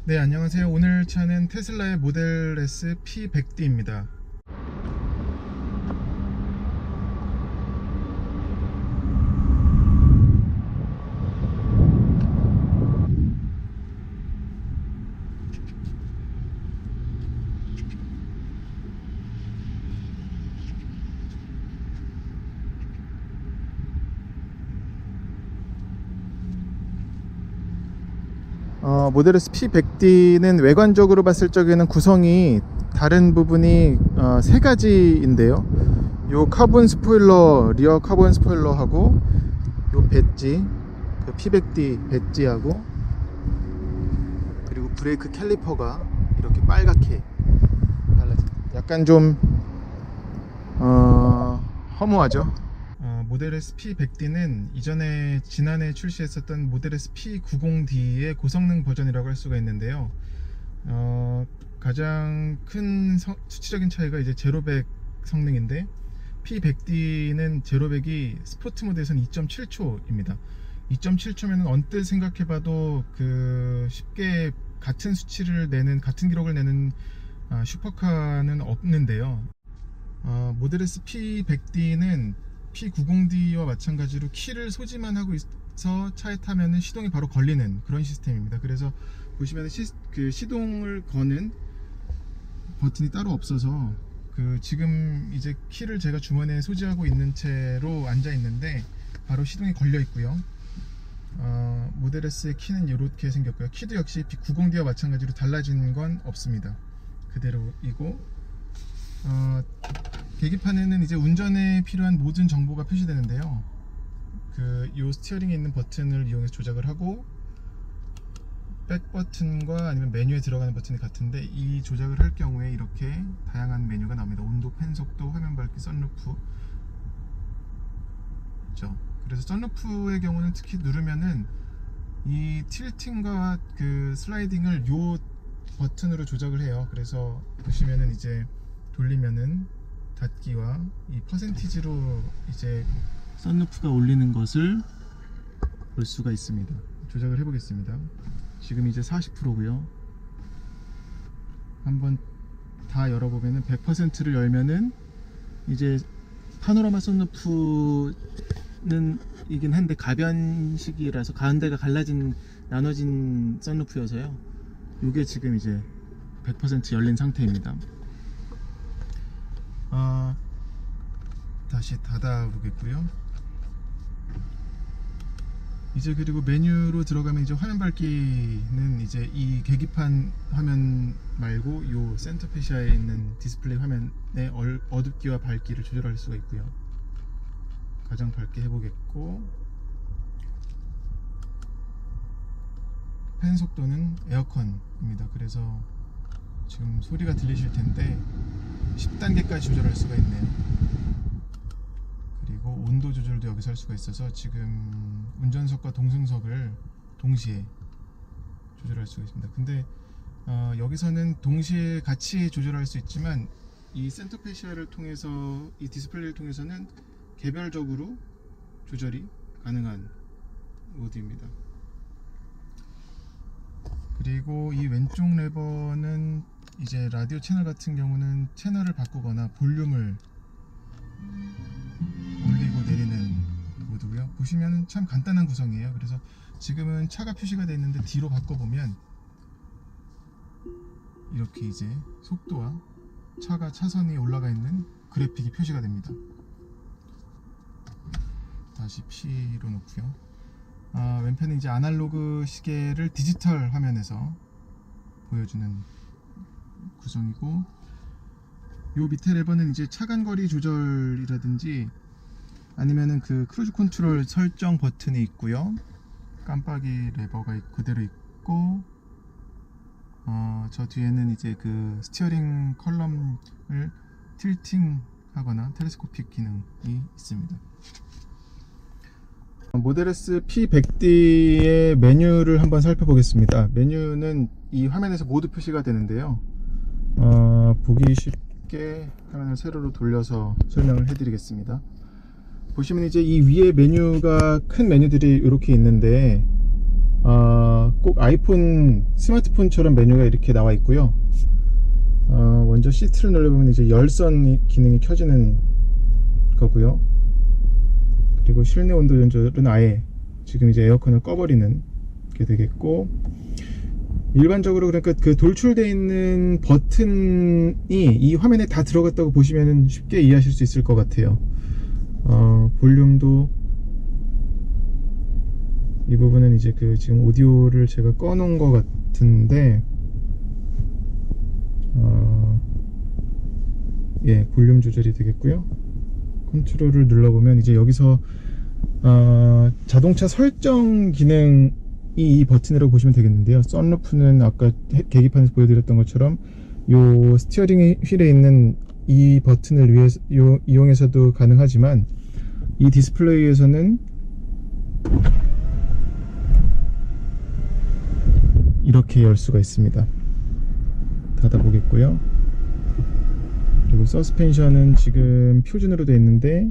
네, 안녕하세요. 오늘 차는 테슬라의 모델 S P100D입니다. 모델 S P100D는 외관적으로 봤을 적에는 구성이 다른 부분이 세 가지인데요. 요 카본 스포일러, 리어 카본 스포일러하고 요 배지, 그 P100D 배지하고 그리고 브레이크 캘리퍼가 이렇게 빨갛게 달라집니다. 약간 좀 허무하죠. 모델 S P100D는 이전에 지난해 출시했었던 모델 S P90D의 고성능 버전이라고 할 수가 있는데요. 가장 큰 수치적인 차이가 이제 제로백 성능인데, P100D는 제로백이 스포츠 모드에서는 2.7초입니다. 2.7초면 언뜻 생각해봐도 쉽게 같은 수치를 내는, 같은 기록을 내는 슈퍼카는 없는데요. 모델 S P100D는 P90D와 마찬가지로 키를 소지만 하고 있어 차에 타면은 시동이 바로 걸리는 그런 시스템입니다. 그래서 보시면 시동을 거는 버튼이 따로 없어서 지금 이제 키를 제가 주머니에 소지하고 있는 채로 앉아 있는데 바로 시동이 걸려 있고요. 모델 S의 키는 이렇게 생겼고요. 키도 역시 P90D와 마찬가지로 달라진 건 없습니다. 그대로이고, 계기판에는 이제 운전에 필요한 모든 정보가 표시되는데요. 요 스티어링에 있는 버튼을 이용해서 조작을 하고, 백 버튼과 아니면 메뉴에 들어가는 버튼이 같은데, 이 조작을 할 경우에 이렇게 다양한 메뉴가 나옵니다. 온도, 펜 속도, 화면 밝기, 선루프 있죠. 그래서 선루프의 경우는 특히 누르면은 이 틸팅과 슬라이딩을 요 버튼으로 조작을 해요. 그래서 보시면은 이제 돌리면은 닫기와 이 퍼센티지로 이제 선루프가 올리는 것을 볼 수가 있습니다. 조작을 해보겠습니다. 지금 이제 40%고요. 한번 다 열어보면은 100%를 열면은 이제 파노라마 선루프는 이긴 한데 가변식이라서 가운데가 나눠진 선루프여서요. 이게 지금 이제 100% 열린 상태입니다. 다시 닫아 보겠고요. 이제 그리고 메뉴로 들어가면 이제 화면 밝기는 이제 이 계기판 화면 말고 요 센터 페시아에 있는 디스플레이 화면의 어둡기와 밝기를 조절할 수가 있고요. 가장 밝게 해보겠고, 팬 속도는 에어컨입니다. 그래서 지금 소리가 들리실 텐데 10단계까지 조절할 수가 있네요. 그리고 온도 조절도 여기서 할 수가 있어서 지금 운전석과 동승석을 동시에 조절할 수가 있습니다. 근데 여기서는 동시에 같이 조절할 수 있지만 이 센터 페시아를 통해서, 이 디스플레이를 통해서는 개별적으로 조절이 가능한 모드입니다. 그리고 이 왼쪽 레버는 이제 라디오 채널 같은 경우는 채널을 바꾸거나 볼륨을 올리고 내리는 모드고요. 보시면 참 간단한 구성이에요. 그래서 지금은 차가 표시가 되어 있는데 뒤로 바꿔보면 이렇게 이제 속도와 차가 차선이 올라가 있는 그래픽이 표시가 됩니다. 다시 P로 놓고요. 왼편은 이제 아날로그 시계를 디지털 화면에서 보여주는 구성이고, 요 밑에 레버는 이제 차간거리 조절이라든지 아니면은 크루즈 컨트롤 설정 버튼이 있고요. 깜빡이 레버가 그대로 있고, 저 뒤에는 이제 스티어링 컬럼을 틸팅 하거나 텔레스코픽 기능이 있습니다. 모델 S P100D의 메뉴를 한번 살펴보겠습니다. 메뉴는 이 화면에서 모두 표시가 되는데요. 보기 쉽게 화면을 세로로 돌려서 설명을 해드리겠습니다. 보시면 이제 이 위에 메뉴가, 큰 메뉴들이 이렇게 있는데 꼭 아이폰 스마트폰처럼 메뉴가 이렇게 나와 있고요. 먼저 시트를 눌러보면 이제 열선 기능이 켜지는 거고요. 그리고 실내 온도 조절은 아예 지금 이제 에어컨을 꺼버리는 게 되겠고, 일반적으로 그러니까 그 돌출되어 있는 버튼이 이 화면에 다 들어갔다고 보시면 쉽게 이해하실 수 있을 것 같아요. 볼륨도 이 부분은 이제 그 지금 오디오를 제가 꺼놓은 것 같은데, 예, 볼륨 조절이 되겠고요. 컨트롤을 눌러보면 이제 여기서 자동차 설정 기능이 이 버튼이라고 보시면 되겠는데요. 썬루프는 아까 계기판에서 보여드렸던 것처럼 요 스티어링 휠에 있는 이 버튼을 이용해서도 가능하지만, 이 디스플레이에서는 이렇게 열 수가 있습니다. 닫아보겠고요. 그리고 서스펜션은 지금 표준으로 되어 있는데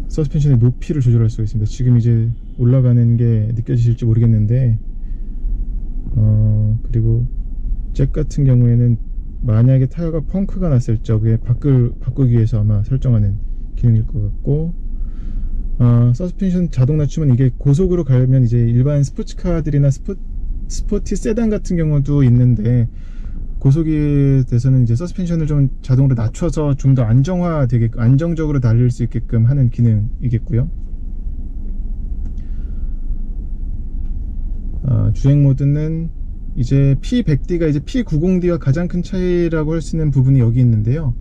서스펜션의 높이를 조절할 수가 있습니다. 지금 이제 올라가는 게 느껴지실지 모르겠는데, 그리고 잭 같은 경우에는 만약에 타이어가 펑크가 났을 적에 바꾸기 위해서 아마 설정하는 기능일 것 같고, 서스펜션 자동 낮추면 이게 고속으로 가면 이제 일반 스포츠카들이나 스포티 세단 같은 경우도 있는데, 고속에 대해서는 이제 서스펜션을 좀 자동으로 낮춰서 좀 더 안정적으로 달릴 수 있게끔 하는 기능이겠고요. 주행 모드는 이제 P100D가 이제 P90D와 가장 큰 차이라고 할 수 있는 부분이 여기 있는데요.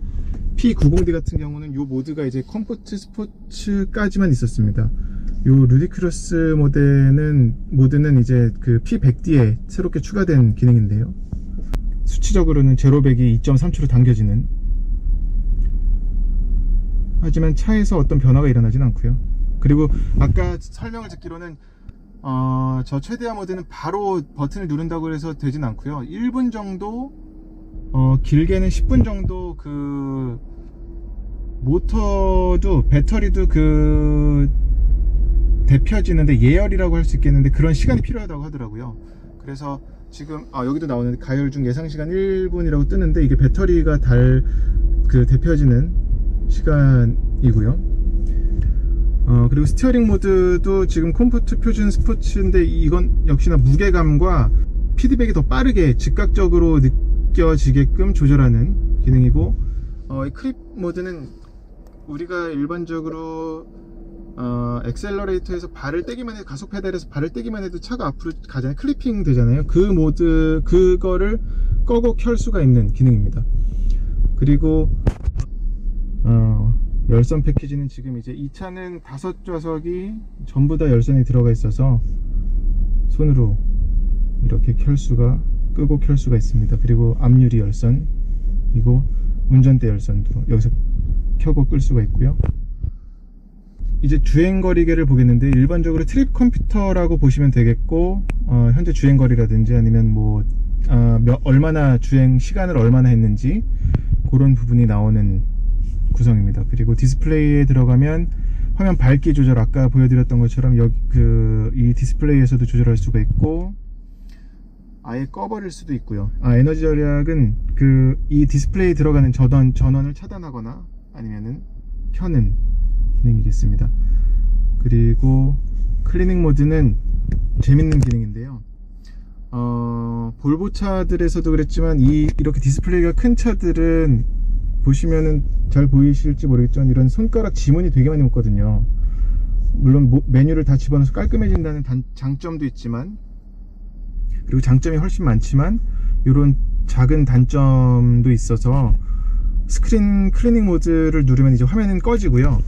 P90D 같은 경우는 이 모드가 이제 컴포트 스포츠까지만 있었습니다. 요 루디크러스 모드는 이제 그 P100D에 새롭게 추가된 기능인데요. 수치적으로는 제로백이 2.3초로 당겨지는, 하지만 차에서 어떤 변화가 일어나진 않고요. 그리고 아까 설명을 듣기로는 저 최대화 모드는 바로 버튼을 누른다고 해서 되진 않고요. 1분 정도, 길게는 10분 정도 그 모터도 배터리도 그 데펴지는데, 예열이라고 할 수 있겠는데 그런 시간이 필요하다고 하더라고요. 그래서 지금 여기도 나오는데 가열 중 예상 시간 1분이라고 뜨는데, 이게 배터리가 데펴지는 시간이고요. 그리고 스티어링 모드도 지금 컴포트 표준 스포츠인데, 이건 역시나 무게감과 피드백이 더 빠르게 즉각적으로 느껴지게끔 조절하는 기능이고, 이 크립 모드는 우리가 일반적으로 엑셀러레이터에서 발을 떼기만 해도, 가속 페달에서 발을 떼기만 해도 차가 앞으로 가잖아요. 클리핑 되잖아요. 그거를 꺼고 켤 수가 있는 기능입니다. 그리고 열선 패키지는 지금 이제 이 차는 5좌석이 전부 다 열선이 들어가 있어서 손으로 이렇게 끄고 켤 수가 있습니다. 그리고 앞유리 열선이고 운전대 열선도 여기서 켜고 끌 수가 있고요. 이제 주행거리계를 보겠는데, 일반적으로 트립 컴퓨터라고 보시면 되겠고, 현재 주행거리라든지 아니면 얼마나 주행 시간을 얼마나 했는지 그런 부분이 나오는 구성입니다. 그리고 디스플레이에 들어가면 화면 밝기 조절, 아까 보여드렸던 것처럼 이 디스플레이에서도 조절할 수가 있고, 아예 꺼버릴 수도 있고요. 에너지 절약은 이 디스플레이에 들어가는 전원을 차단하거나 아니면은 켜는 기능이겠습니다. 그리고 클리닝 모드는 재밌는 기능인데요. 볼보 차들에서도 그랬지만 이렇게 디스플레이가 큰 차들은 보시면은 잘 보이실지 모르겠지만 이런 손가락 지문이 되게 많이 묻거든요. 물론 메뉴를 다 집어넣어서 깔끔해진다는 장점도 있지만, 그리고 장점이 훨씬 많지만 이런 작은 단점도 있어서, 스크린 클리닝 모드를 누르면 이제 화면은 꺼지고요.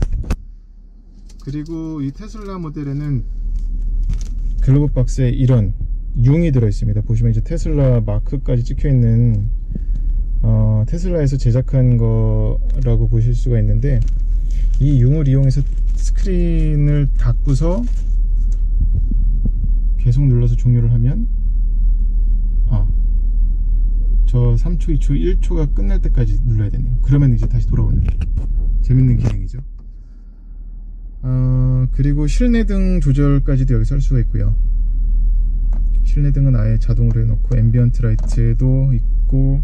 그리고 이 테슬라 모델에는 글로브 박스에 이런 융이 들어있습니다. 보시면 이제 테슬라 마크까지 찍혀있는 테슬라에서 제작한 거라고 보실 수가 있는데, 이 융을 이용해서 스크린을 닫고서 계속 눌러서 종료를 하면 저 3초, 2초, 1초가 끝날 때까지 눌러야 되네요. 그러면 이제 다시 돌아오는 재밌는 기능이죠. 그리고 실내등 조절까지도 여기서 할 수가 있고요. 실내등은 아예 자동으로 해놓고 앰비언트 라이트도 있고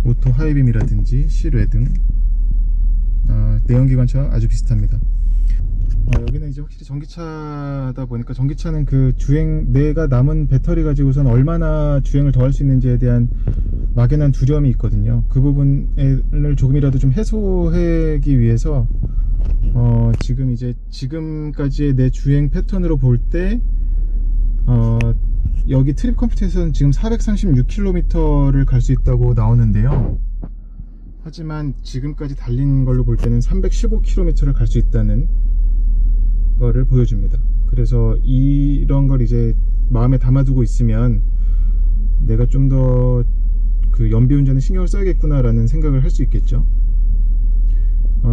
오토 하이빔이라든지 실외등, 내연기관차와 아주 비슷합니다. 여기는 이제 확실히 전기차다 보니까 전기차는 그 주행, 내가 남은 배터리 가지고선 얼마나 주행을 더 할 수 있는지에 대한 막연한 두려움이 있거든요. 그 부분을 조금이라도 좀 해소하기 위해서 지금 이제 지금까지의 내 주행 패턴으로 볼 때 여기 트립 컴퓨터에서는 지금 436km를 갈 수 있다고 나오는데요. 하지만 지금까지 달린 걸로 볼 때는 315km를 갈 수 있다는 거를 보여줍니다. 그래서 이런 걸 이제 마음에 담아두고 있으면 내가 좀 더 그 연비운전에 신경을 써야겠구나 라는 생각을 할 수 있겠죠.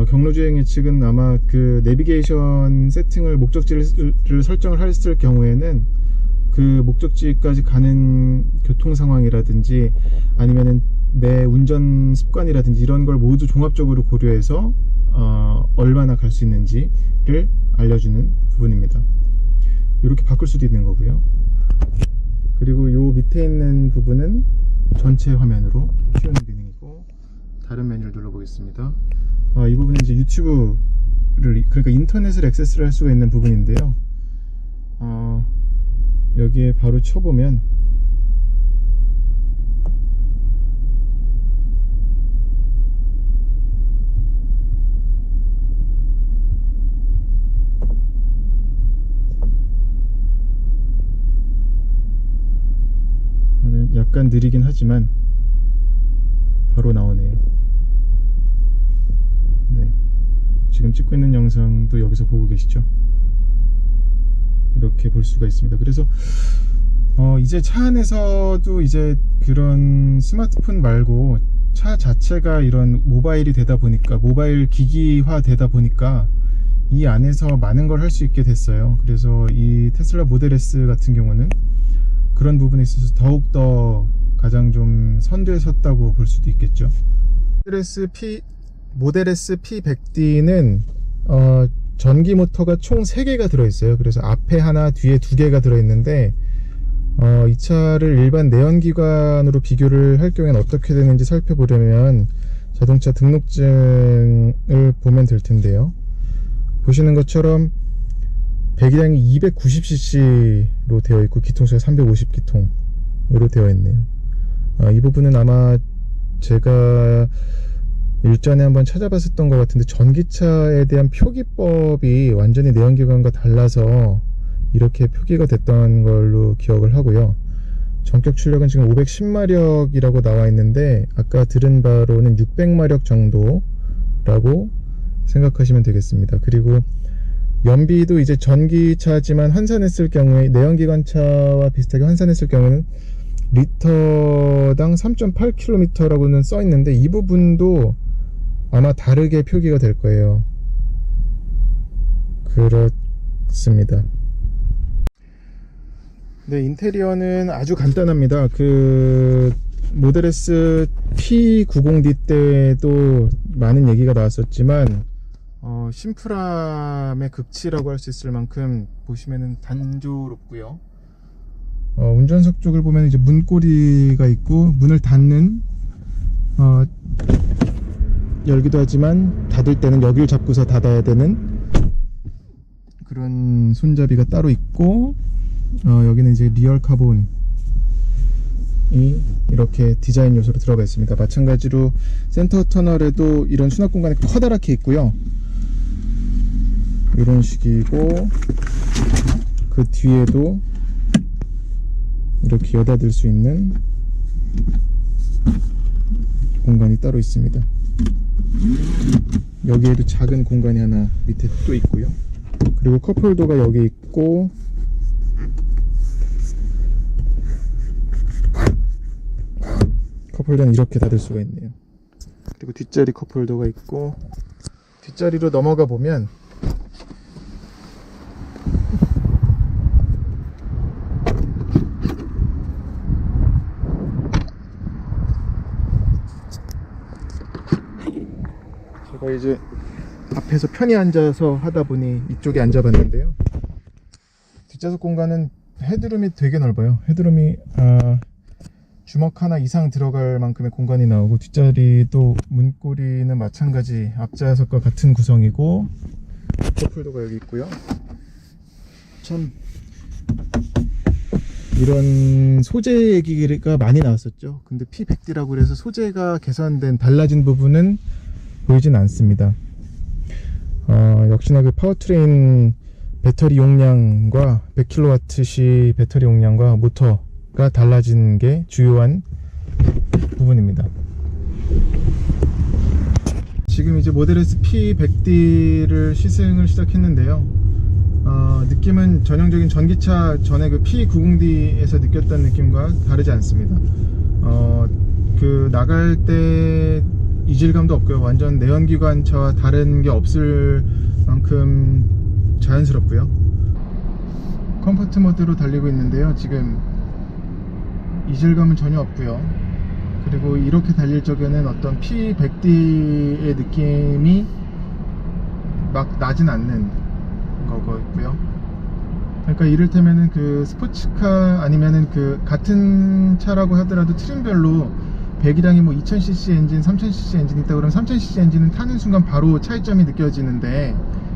경로주행 예측은 아마 그 내비게이션 세팅을 목적지를 설정을 했을 경우에는 그 목적지까지 가는 교통 상황이라든지 아니면은 내 운전 습관이라든지 이런 걸 모두 종합적으로 고려해서 얼마나 갈 수 있는지를 알려주는 부분입니다. 이렇게 바꿀 수도 있는 거고요. 그리고 요 밑에 있는 부분은 전체 화면으로 키우는 기능이고, 다른 메뉴를 눌러보겠습니다. 이 부분은 이제 유튜브를, 그러니까 인터넷을 액세스를 할 수가 있는 부분인데요. 여기에 바로 쳐보면 약간 느리긴 하지만 바로 나오네요. 네, 지금 찍고 있는 영상도 여기서 보고 계시죠? 이렇게 볼 수가 있습니다. 그래서 이제 차 안에서도 이제 그런 스마트폰 말고 차 자체가 이런 모바일이 되다 보니까, 모바일 기기화 되다 보니까 이 안에서 많은 걸 할 수 있게 됐어요. 그래서 이 테슬라 모델 S 같은 경우는 그런 부분에 있어서 더욱더 가장 좀 선두에 섰다고 볼 수도 있겠죠. 모델 S P100D는 전기 모터가 총 3개가 들어있어요. 그래서 앞에 하나, 뒤에 2개가 들어있는데 이 차를 일반 내연기관으로 비교를 할 경우에는 어떻게 되는지 살펴보려면 자동차 등록증을 보면 될 텐데요. 보시는 것처럼 배기량이 290cc로 되어 있고 기통수가 350기통으로 되어 있네요. 이 부분은 아마 제가 일전에 한번 찾아봤었던 것 같은데, 전기차에 대한 표기법이 완전히 내연기관과 달라서 이렇게 표기가 됐던 걸로 기억을 하고요. 전격 출력은 지금 510마력이라고 나와 있는데 아까 들은 바로는 600마력 정도라고 생각하시면 되겠습니다. 그리고 연비도 이제 전기차지만 환산했을 경우에, 내연기관차와 비슷하게 환산했을 경우에는 리터당 3.8km라고는 써 있는데 이 부분도 아마 다르게 표기가 될 거예요. 그렇습니다. 네, 인테리어는 아주 간단합니다. 그 모델 S P90D 때도 많은 얘기가 나왔었지만 심플함의 극치라고 할 수 있을 만큼 보시면은 단조롭고요. 운전석 쪽을 보면 이제 문고리가 있고, 문을 닫는 열기도 하지만 닫을 때는 여기를 잡고서 닫아야 되는 그런 손잡이가 따로 있고, 여기는 이제 리얼 카본이 이렇게 디자인 요소로 들어가 있습니다. 마찬가지로 센터 터널에도 이런 수납 공간이 커다랗게 있고요. 이런 식이고, 그 뒤에도 이렇게 여닫을 수 있는 공간이 따로 있습니다. 여기에도 작은 공간이 하나 밑에 또 있고요. 그리고 컵홀더가 여기 있고, 컵홀더는 이렇게 닫을 수가 있네요. 그리고 뒷자리 컵홀더가 있고, 뒷자리로 넘어가 보면 제가 이제 앞에서 편히 앉아서 하다 보니 이쪽에 앉아봤는데요. 뒷좌석 공간은 헤드룸이 되게 넓어요. 헤드룸이 주먹 하나 이상 들어갈 만큼의 공간이 나오고, 뒷자리도 문고리는 마찬가지 앞좌석과 같은 구성이고, 컵홀더가 여기 있고요. 참 이런 소재 얘기가 많이 나왔었죠. 근데 P100D라고 그래서 소재가 개선된 달라진 부분은 보이진 않습니다. 역시나 그 파워트레인 배터리 용량과 100kWh 배터리 용량과 모터가 달라진 게 주요한 부분입니다. 지금 이제 모델 S P100D를 시승을 시작했는데요. 느낌은 전형적인 전기차 전에 그 P90D에서 느꼈던 느낌과 다르지 않습니다. 그 나갈 때 이질감도 없고요. 완전 내연기관차와 다른 게 없을 만큼 자연스럽고요. 컴포트 모드로 달리고 있는데요. 지금 이질감은 전혀 없고요. 그리고 이렇게 달릴 적에는 어떤 P100D의 느낌이 막 나진 않는 거고요. 그러니까 이를테면은 그 스포츠카 아니면은 그 같은 차라고 하더라도 트림별로 배기량이 뭐 2000cc 엔진, 3000cc 엔진이 있다 그러면 3000cc 엔진은 타는 순간 바로 차이점이 느껴지는데,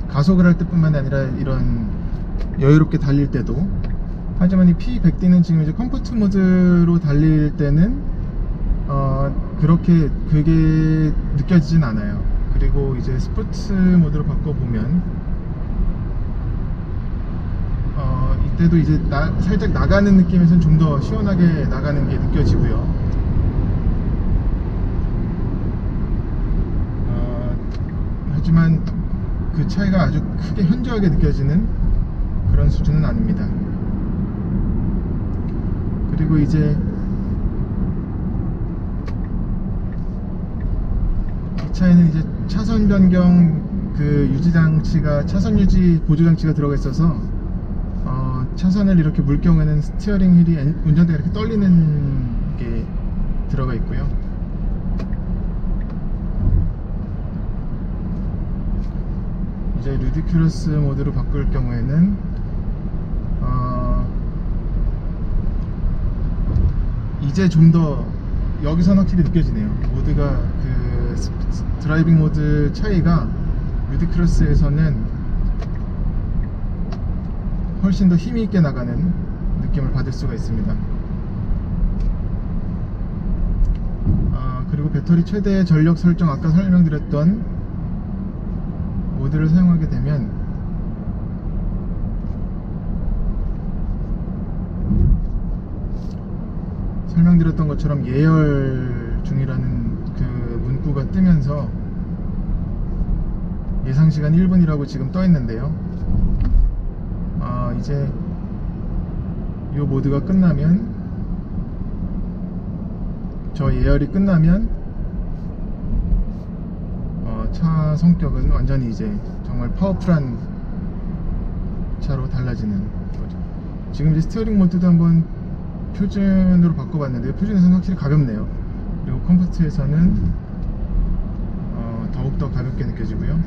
가속을 할 때뿐만 아니라 이런 여유롭게 달릴 때도. 하지만 이 P100D는 지금 이제 컴포트 모드로 달릴 때는 그렇게 그게 느껴지진 않아요. 그리고 이제 스포츠 모드로 바꿔보면 이때도 이제 살짝 나가는 느낌에서는 좀 더 시원하게 나가는 게 느껴지고요. 하지만 그 차이가 아주 크게 현저하게 느껴지는 그런 수준은 아닙니다. 그리고 이제 이 차에는 이제 차선 변경 그 유지 장치가, 차선 유지 보조 장치가 들어가 있어서 차선을 이렇게 물 경우에는 스티어링 휠이 운전대가 이렇게 떨리는 게 들어가 있고요. 이제 루디큘러스 모드로 바꿀 경우에는 이제 좀 더 여기서는 확실히 느껴지네요. 모드가 그 드라이빙 모드 차이가 루디큘러스에서는 훨씬 더 힘이 있게 나가는 느낌을 받을 수가 있습니다. 그리고 배터리 최대 전력 설정, 아까 설명드렸던 모드를 사용하게 되면 설명드렸던 것처럼 예열 중이라는 그 문구가 뜨면서 예상시간 1분이라고 지금 떠 있는데요. 이제 이 모드가 끝나면, 저 예열이 끝나면 차 성격은 완전히 이제 정말 파워풀한 차로 달라지는 거죠. 지금 이제 스티어링 모드도 한번 표준으로 바꿔봤는데요. 표준에서는 확실히 가볍네요. 그리고 컴포트에서는 더욱더 가볍게 느껴지고요.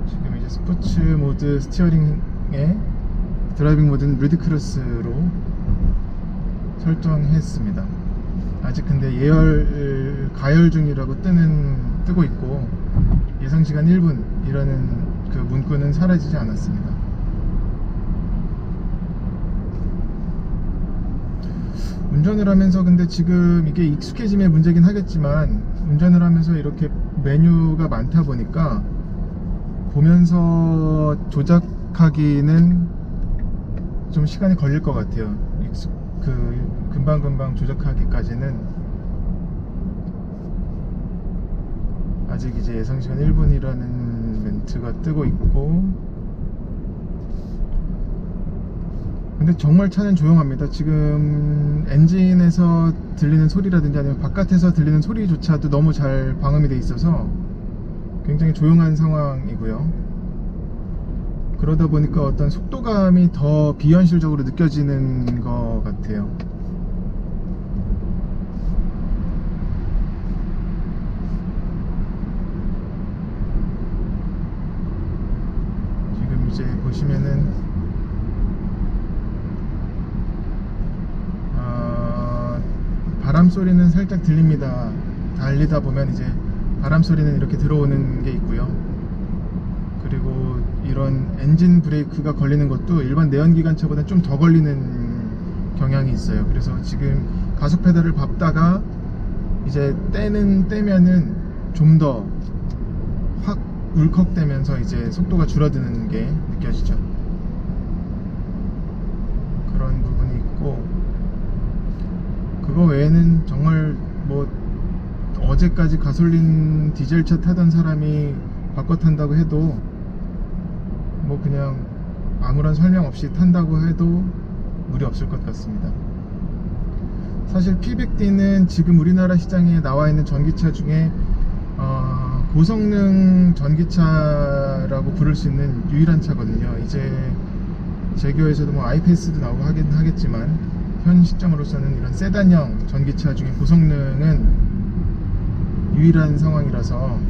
지금 이제 스포츠 모드 스티어링에 드라이빙 모드는 루디큘러스로 설정했습니다. 아직 근데 예열 가열 중이라고 뜨고 있고, 예상시간 1분이라는 그 문구는 사라지지 않았습니다. 운전을 하면서, 근데 지금 이게 익숙해짐의 문제긴 하겠지만, 운전을 하면서 이렇게 메뉴가 많다 보니까 보면서 조작하기는 좀 시간이 걸릴 것 같아요. 금방금방 조작하기까지는 아직 이제 예상시간 1분이라는 멘트가 뜨고 있고, 근데 정말 차는 조용합니다. 지금 엔진에서 들리는 소리라든지 아니면 바깥에서 들리는 소리조차도 너무 잘 방음이 돼 있어서 굉장히 조용한 상황이고요. 그러다 보니까 어떤 속도감이 더 비현실적으로 느껴지는 것 같아요. 보시면은 바람 소리는 살짝 들립니다. 달리다 보면 이제 바람 소리는 이렇게 들어오는 게 있고요. 그리고 이런 엔진 브레이크가 걸리는 것도 일반 내연기관차보다 좀 더 걸리는 경향이 있어요. 그래서 지금 가속 페달을 밟다가 이제 떼면은 좀 더 확 울컥대면서 이제 속도가 줄어드는 게 느껴지죠. 그런 부분이 있고, 그거 외에는 정말 뭐 어제까지 가솔린 디젤차 타던 사람이 바꿔 탄다고 해도 뭐 그냥 아무런 설명 없이 탄다고 해도 무리 없을 것 같습니다. 사실 P100D는 지금 우리나라 시장에 나와 있는 전기차 중에 고성능 전기차라고 부를 수 있는 유일한 차거든요. 이제 제교에서도 뭐 아이패스도 나오고 하긴 하겠지만 현 시점으로서는 이런 세단형 전기차 중에 고성능은 유일한 상황이라서,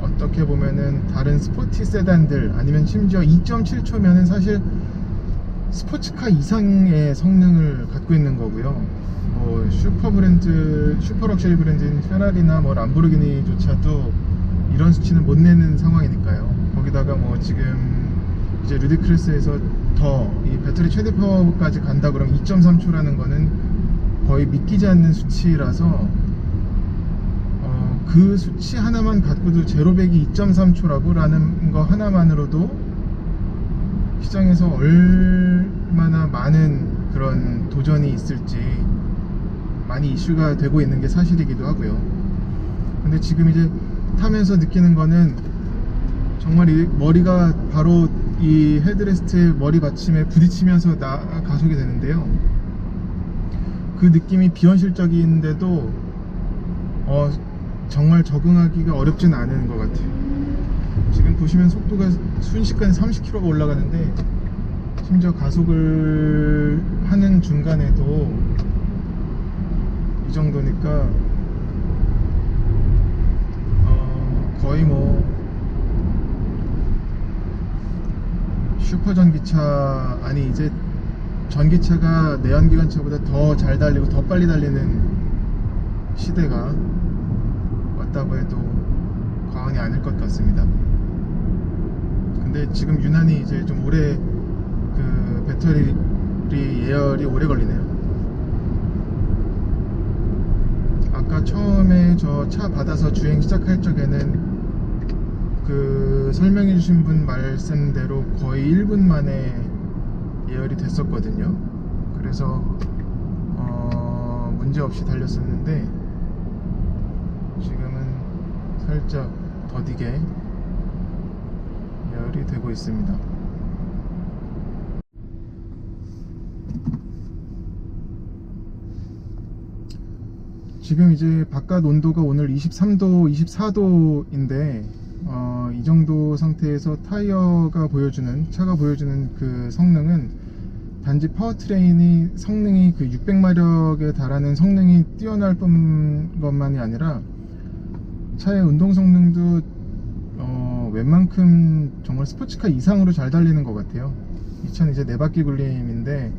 어떻게 보면은 다른 스포티 세단들 아니면 심지어 2.7초면은 사실 스포츠카 이상의 성능을 갖고 있는 거고요. 뭐 슈퍼 럭셔리 브랜드인 페라리나 뭐 람보르기니조차도 이런 수치는 못 내는 상황이니까요. 거기다가 뭐 지금 이제 루디크레스에서 더 이 배터리 최대 파워까지 간다 그러면 2.3초라는 거는 거의 믿기지 않는 수치라서 그 수치 하나만 갖고도 제로백이 2.3초라고 라는 거 하나만으로도 시장에서 얼마나 많은 그런 도전이 있을지 많이 이슈가 되고 있는 게 사실이기도 하고요. 근데 지금 이제 타면서 느끼는 거는 정말 이 머리가 바로 이 헤드레스트의 머리 받침에 부딪히면서 가속이 되는데요. 그 느낌이 비현실적인데도 정말 적응하기가 어렵진 않은 것 같아요. 지금 보시면 속도가 순식간에 30km가 올라가는데, 심지어 가속을 하는 중간에도 이 정도니까 거의 뭐 슈퍼 전기차, 아니 이제 전기차가 내연기관차보다 더 잘 달리고 더 빨리 달리는 시대가 왔다고 해도 과언이 아닐 것 같습니다. 근데 지금 유난히 이제 좀 오래 그 배터리 예열이 오래 걸리네요. 아까 처음에 저 차 받아서 주행 시작할 적에는 그 설명해 주신 분 말씀대로 거의 1분 만에 예열이 됐었거든요. 그래서 문제 없이 달렸었는데, 지금은 살짝 더디게 예열이 되고 있습니다. 지금 이제 바깥 온도가 오늘 23도, 24도인데 이 정도 상태에서 차가 보여주는 그 성능은 단지 파워트레인이 성능이 그 600마력에 달하는 성능이 뛰어날 것만이 아니라 차의 운동 성능도 웬만큼 정말 스포츠카 이상으로 잘 달리는 것 같아요. 이 차는 이제 4바퀴 굴림인데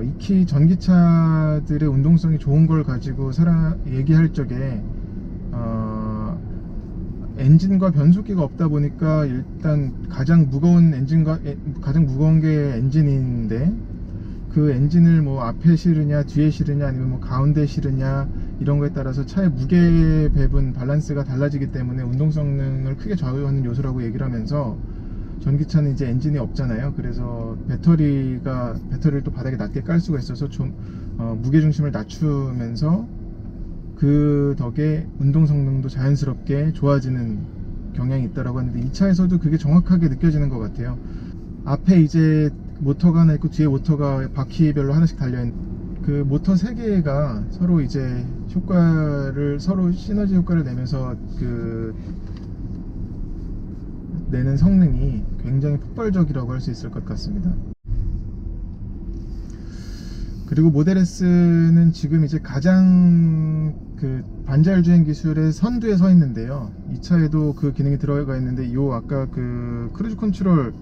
익히 전기차들의 운동성이 좋은 걸 가지고 얘기할 적에 엔진과 변속기가 없다 보니까 일단 가장 무거운 게 엔진인데, 그 엔진을 뭐 앞에 실으냐 뒤에 실으냐 아니면 뭐 가운데 실으냐 이런 거에 따라서 차의 무게 배분 밸런스가 달라지기 때문에 운동 성능을 크게 좌우하는 요소라고 얘기를 하면서, 전기차는 이제 엔진이 없잖아요. 그래서 배터리를 또 바닥에 낮게 깔 수가 있어서 좀 무게중심을 낮추면서 그 덕에 운동 성능도 자연스럽게 좋아지는 경향이 있다라고 하는데, 이 차에서도 그게 정확하게 느껴지는 것 같아요. 앞에 이제 모터가 하나 있고 뒤에 모터가 바퀴별로 하나씩 달려있는 그 모터 3개가 서로 이제 서로 시너지 효과를 내면서 그 내는 성능이 굉장히 폭발적이라고 할 수 있을 것 같습니다. 그리고 모델 S는 지금 이제 가장 그 반자율 주행 기술의 선두에 서 있는데요. 이 차에도 그 기능이 들어가 있는데, 아까 그 크루즈 컨트롤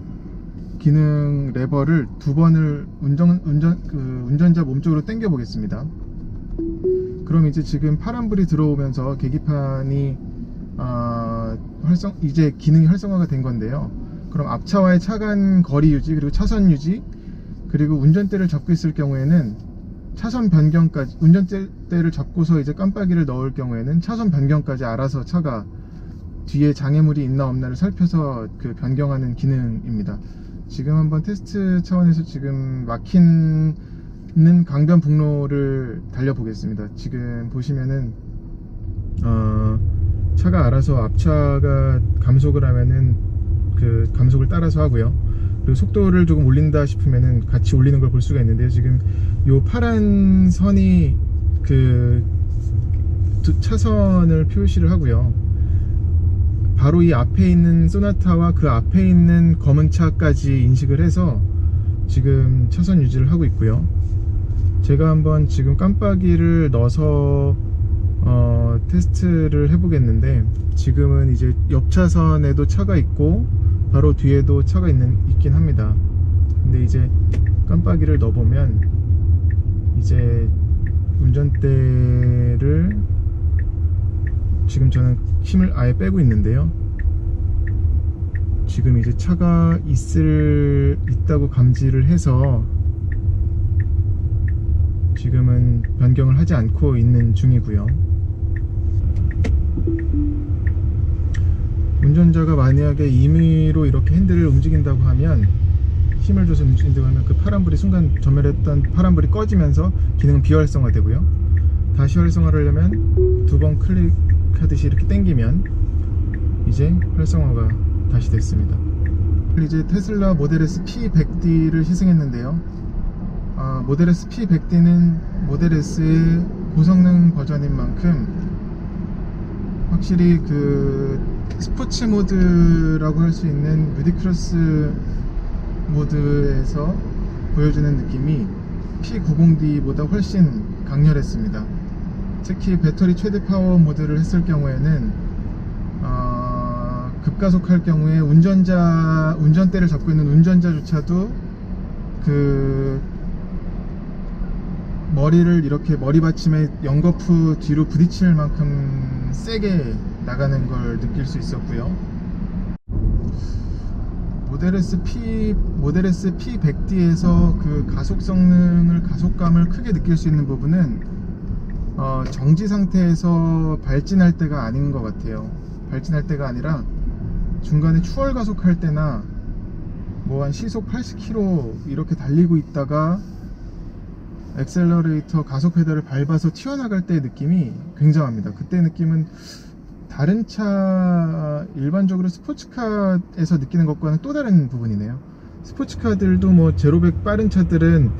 기능 레버를 두 번을 운전자 몸쪽으로 당겨 보겠습니다. 그럼 이제 지금 파란불이 들어오면서 계기판이 이제 기능이 활성화가 된 건데요. 그럼 앞차와의 차간 거리 유지, 그리고 차선 유지, 그리고 운전대를 잡고 있을 경우에는 차선 변경까지, 운전대를 잡고서 이제 깜빡이를 넣을 경우에는 차선 변경까지 알아서 차가 뒤에 장애물이 있나 없나를 살펴서 그 변경하는 기능입니다. 지금 한번 테스트 차원에서 지금 막히는 강변북로를 달려보겠습니다. 지금 보시면은 차가 알아서 앞차가 감속을 하면은 그 감속을 따라서 하고요. 그리고 속도를 조금 올린다 싶으면은 같이 올리는 걸 볼 수가 있는데요. 지금 요 파란 선이 그 두 차선을 표시를 하고요. 바로 이 앞에 있는 소나타와 그 앞에 있는 검은 차까지 인식을 해서 지금 차선 유지를 하고 있고요. 제가 한번 지금 깜빡이를 넣어서 테스트를 해보겠는데, 지금은 이제 옆 차선에도 차가 있고 바로 뒤에도 차가 있긴 합니다. 근데 이제 깜빡이를 넣어보면 이제 운전대를 지금 저는 힘을 아예 빼고 있는데요. 지금 이제 차가 있다고 감지를 해서 지금은 변경을 하지 않고 있는 중이고요. 운전자가 만약에 임의로 이렇게 핸들을 움직인다고 하면, 힘을 줘서 움직인다고 하면 그 파란불이 순간 전멸했던 파란불이 꺼지면서 기능은 비활성화 되고요. 다시 활성화를 하려면 두 번 클릭하듯이 이렇게 당기면 이제 활성화가 다시 됐습니다. 이제 테슬라 모델 S P100D를 시승했는데요. 모델 S P100D는 모델 S의 고성능 버전인 만큼 확실히 그 스포츠 모드라고 할 수 있는 루디크러스 모드에서 보여주는 느낌이 P90D보다 훨씬 강렬했습니다. 특히 배터리 최대 파워 모드를 했을 경우에는 급가속할 경우에 운전대를 잡고 있는 운전자조차도 그 머리를 이렇게 머리 받침에 연거푸 뒤로 부딪힐 만큼 세게 나가는 걸 느낄 수 있었고요. 모델 S P100D에서 그 가속감을 크게 느낄 수 있는 부분은 정지 상태에서 발진할 때가 아닌 것 같아요. 발진할 때가 아니라 중간에 추월 가속할 때나 뭐 한 시속 80km 이렇게 달리고 있다가 액셀러레이터 가속 페달을 밟아서 튀어나갈 때의 느낌이 굉장합니다. 그때 느낌은 다른 차, 일반적으로 스포츠카에서 느끼는 것과는 또 다른 부분이네요. 스포츠카들도 뭐 제로백 빠른 차들은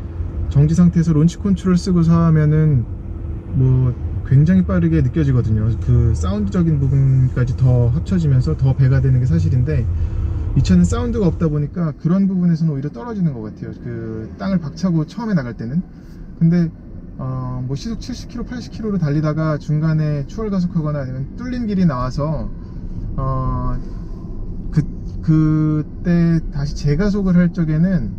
정지 상태에서 론치 컨트롤 쓰고서 하면은 뭐 굉장히 빠르게 느껴지거든요. 그 사운드적인 부분까지 더 합쳐지면서 더 배가 되는 게 사실인데, 이 차는 사운드가 없다 보니까 그런 부분에서는 오히려 떨어지는 것 같아요. 그 땅을 박차고 처음에 나갈 때는. 근데 뭐 시속 70km, 80km로 달리다가 중간에 추월 가속하거나 아니면 뚫린 길이 나와서 그때 다시 재가속을 할 적에는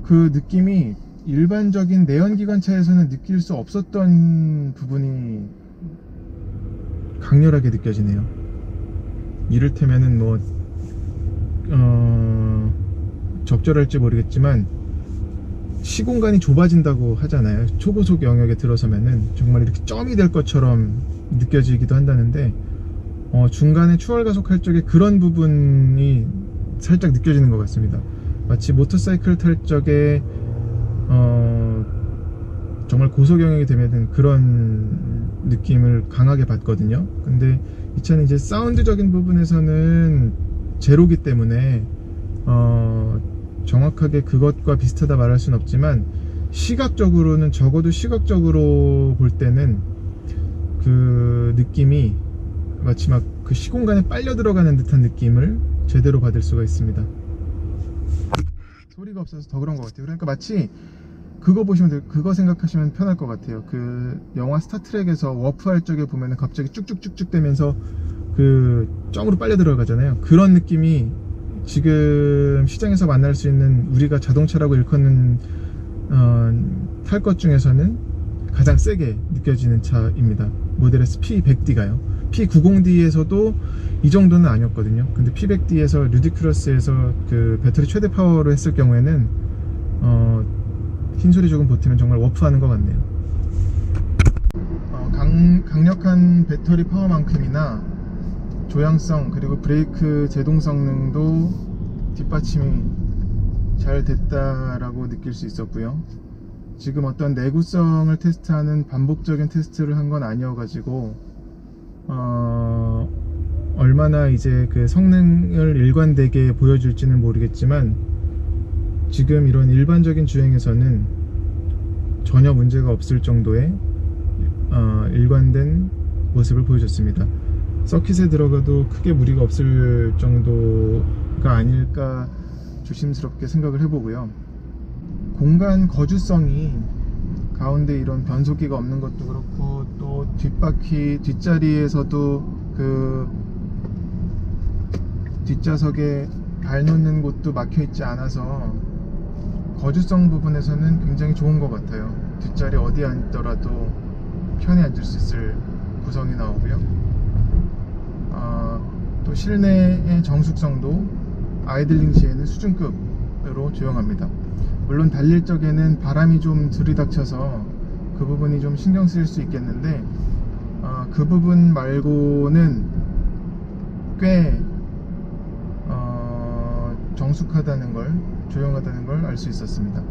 그 느낌이 일반적인 내연기관차에서는 느낄 수 없었던 부분이 강렬하게 느껴지네요. 이를테면은 뭐 적절할지 모르겠지만 시공간이 좁아진다고 하잖아요. 초고속 영역에 들어서면은 정말 이렇게 점이 될 것처럼 느껴지기도 한다는데, 중간에 추월 가속할 적에 그런 부분이 살짝 느껴지는 것 같습니다. 마치 모터사이클 탈 적에 정말 고속 영역이 되면은 그런 느낌을 강하게 받거든요. 근데 이 차는 이제 사운드적인 부분에서는 제로기 때문에 정확하게 그것과 비슷하다 말할 수는 없지만, 시각적으로는, 적어도 시각적으로 볼 때는 그 느낌이 마치 막 그 시공간에 빨려 들어가는 듯한 느낌을 제대로 받을 수가 있습니다. 소리가 없어서 더 그런 것 같아요. 그러니까 마치 그거 보시면 그거 생각하시면 편할 것 같아요. 그 영화 스타트rek에서 워프 할 적에 보면은 갑자기 쭉쭉쭉쭉 되면서 그 점으로 빨려 들어가잖아요. 그런 느낌이 지금 시장에서 만날 수 있는 우리가 자동차라고 일컫는 탈 것 중에서는 가장 세게 느껴지는 차입니다. 모델 S P100D가요. P90D에서도 이 정도는 아니었거든요. 근데 P100D에서 루디큐러스에서 그 배터리 최대 파워로 했을 경우에는 흰소리 조금 보태면 정말 워프하는 것 같네요. 강력한 배터리 파워만큼이나 조향성 그리고 브레이크 제동 성능도 뒷받침이 잘 됐다라고 느낄 수 있었고요. 지금 어떤 내구성을 테스트하는 반복적인 테스트를 한 건 아니어가지고 얼마나 이제 그 성능을 일관되게 보여줄지는 모르겠지만 지금 이런 일반적인 주행에서는 전혀 문제가 없을 정도의 일관된 모습을 보여줬습니다. 서킷에 들어가도 크게 무리가 없을 정도가 아닐까 조심스럽게 생각을 해보고요. 공간 거주성이 가운데 이런 변속기가 없는 것도 그렇고 또 뒷바퀴 뒷자리에서도 그 뒷좌석에 발 놓는 곳도 막혀 있지 않아서 거주성 부분에서는 굉장히 좋은 것 같아요. 뒷자리 어디 앉더라도 편히 앉을 수 있을 구성이 나오고요. 또 실내의 정숙성도 아이들링 시에는 수준급으로 조용합니다. 물론 달릴 적에는 바람이 좀 들이닥쳐서 그 부분이 좀 신경 쓰일 수 있겠는데 그 부분 말고는 꽤 정숙하다는 걸, 조용하다는 걸 알 수 있었습니다.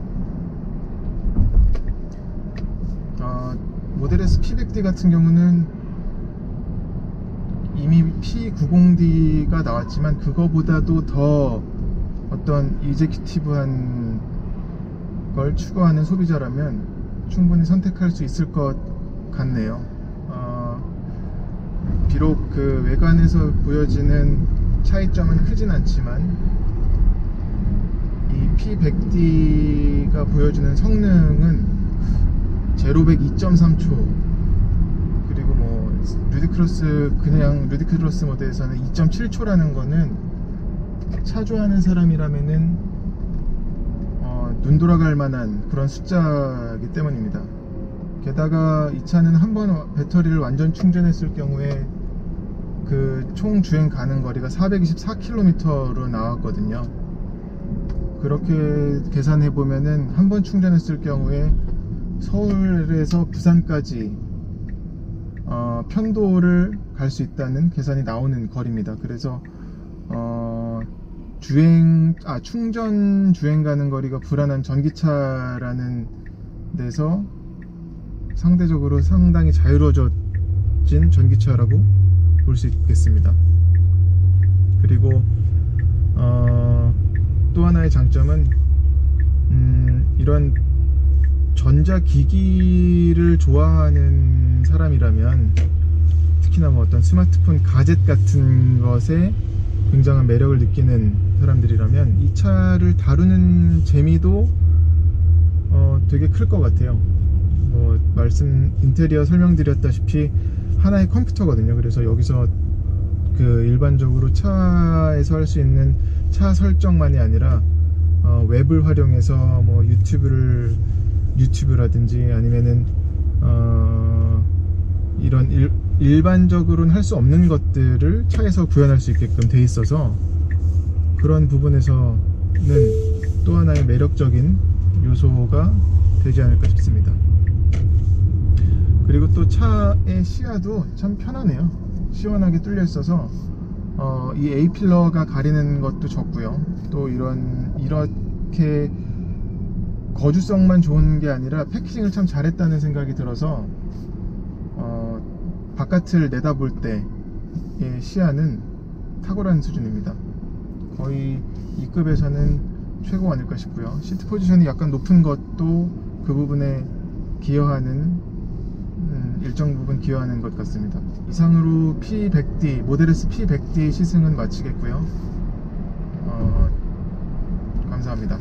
모델 S P100D 같은 경우는 이미 P90D가 나왔지만 그거보다도 더 어떤 이제큐티브한 걸 추구하는 소비자라면 충분히 선택할 수 있을 것 같네요. 비록 그 외관에서 보여지는 차이점은 크진 않지만 이 P100D가 보여주는 성능은 제로백 2.3초 그리고 뭐 그냥 루디크로스 모델에서는 2.7초라는 거는 차 좋아하는 사람이라면은 눈 돌아갈 만한 그런 숫자이기 때문입니다. 게다가 이 차는 한번 배터리를 완전 충전했을 경우에 그 총 주행 가능 거리가 424km로 나왔거든요. 그렇게 계산해 보면은 한번 충전했을 경우에 서울에서 부산까지 편도를 갈 수 있다는 계산이 나오는 거리입니다. 그래서 충전 주행 가는 거리가 불안한 전기차라는 데서 상대적으로 상당히 자유로워진 전기차라고 볼 수 있겠습니다. 그리고 또 하나의 장점은 이런 전자기기를 좋아하는 사람이라면 특히나 뭐 어떤 스마트폰 가젯 같은 것에 굉장한 매력을 느끼는 사람들이라면 이 차를 다루는 재미도 되게 클 것 같아요. 뭐 인테리어 설명드렸다시피 하나의 컴퓨터거든요. 그래서 여기서 그 일반적으로 차에서 할 수 있는 차 설정만이 아니라 웹을 활용해서 뭐 유튜브라든지 아니면은 이런 일반적으로는 할 수 없는 것들을 차에서 구현할 수 있게끔 돼 있어서 그런 부분에서는 또 하나의 매력적인 요소가 되지 않을까 싶습니다. 그리고 또 차의 시야도 참 편하네요. 시원하게 뚫려 있어서 이 A필러가 가리는 것도 적고요. 또 이렇게 거주성만 좋은 게 아니라 패키징을 참 잘했다는 생각이 들어서 바깥을 내다볼 때의 시야는 탁월한 수준입니다. 거의 2급에서는 최고 아닐까 싶고요. 시트 포지션이 약간 높은 것도 그 부분에 기여하는 일정 부분 기여하는 것 같습니다. 이상으로 P100D 모델 S P100D 시승은 마치겠고요. 감사합니다.